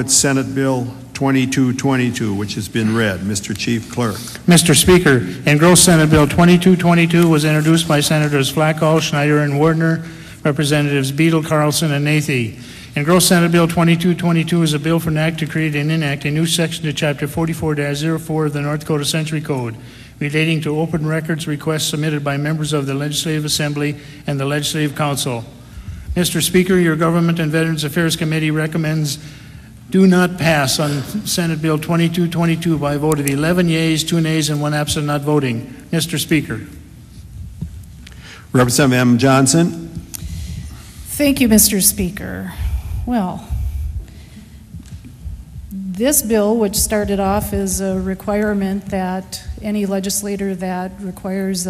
Senate Bill 2222, which has been read. Mr. Chief Clerk. Mr. Speaker, engrossed Senate Bill 2222 was introduced by Senators Flacco, Schneider, and Wardner, Representatives Beadle, Carlson, and Nathie. Engrossed Senate Bill 2222 is a bill for an act to create and enact a new section to Chapter 44-04 of the North Dakota Century Code relating to open records requests submitted by members of the Legislative Assembly and the Legislative Council. Mr. Speaker, your Government and Veterans Affairs Committee recommends do not pass on Senate Bill 2222 by a vote of 11 yeas, 2 nays, and 1 absent not voting. Mr. Speaker. Representative M. Johnson. Thank you, Mr. Speaker. Well, this bill, which started off as a requirement that any legislator that requires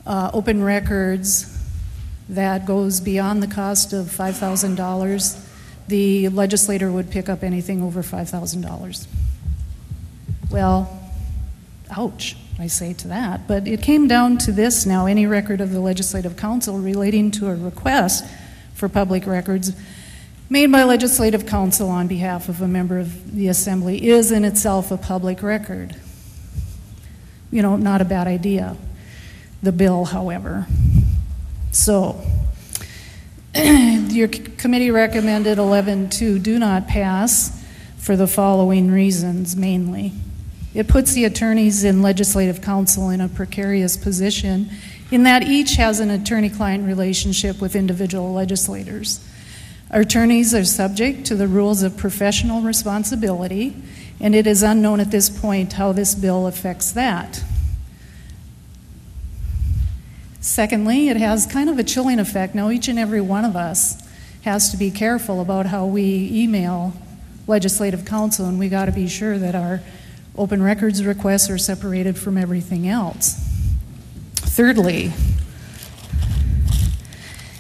open records that goes beyond the cost of $5,000, the legislator would pick up anything over $5,000. Well, ouch, I say to that. But it came down to this now: any record of the Legislative Council relating to a request for public records made by Legislative Council on behalf of a member of the Assembly is in itself a public record. You know, not a bad idea. The bill, however. So, your committee recommended 11-2 do not pass for the following reasons, mainly. It puts the attorneys in Legislative Council in a precarious position in that each has an attorney-client relationship with individual legislators. Our attorneys are subject to the rules of professional responsibility, and it is unknown at this point how this bill affects that. Secondly, it has kind of a chilling effect. Now, each and every one of us has to be careful about how we email Legislative Council, and we got to be sure that our open records requests are separated from everything else. Thirdly,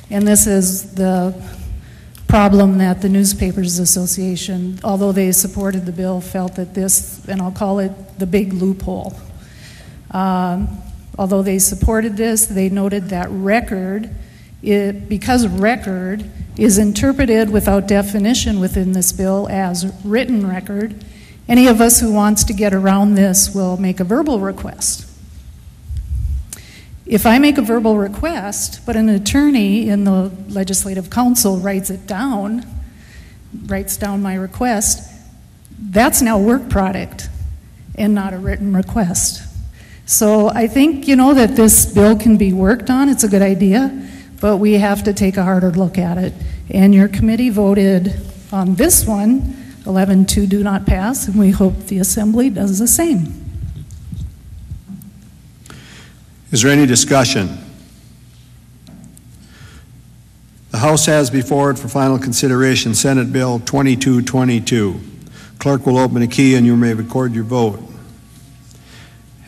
and this is the problem that the Newspapers Association, although they supported the bill, felt that this, and I'll call it the big loophole. Although they supported this, they noted that because record is interpreted without definition within this bill as written record, any of us who wants to get around this will make a verbal request. If I make a verbal request, but an attorney in the Legislative Council writes down my request, that's now work product and not a written request. So I think, you know, that this bill can be worked on. It's a good idea, but we have to take a harder look at it. And your committee voted on this one, 11-2 do not pass, and we hope the Assembly does the same. Is there any discussion? The House has before it for final consideration Senate Bill 2222. Clerk will open a key and you may record your vote.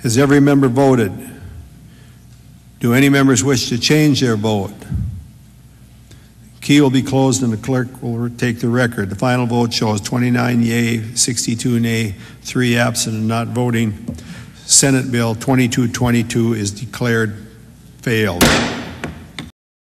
Has every member voted? Do any members wish to change their vote? Key will be closed and the clerk will take the record. The final vote shows 29 yea, 62 nay, 3 absent and not voting. Senate Bill 2222 is declared failed.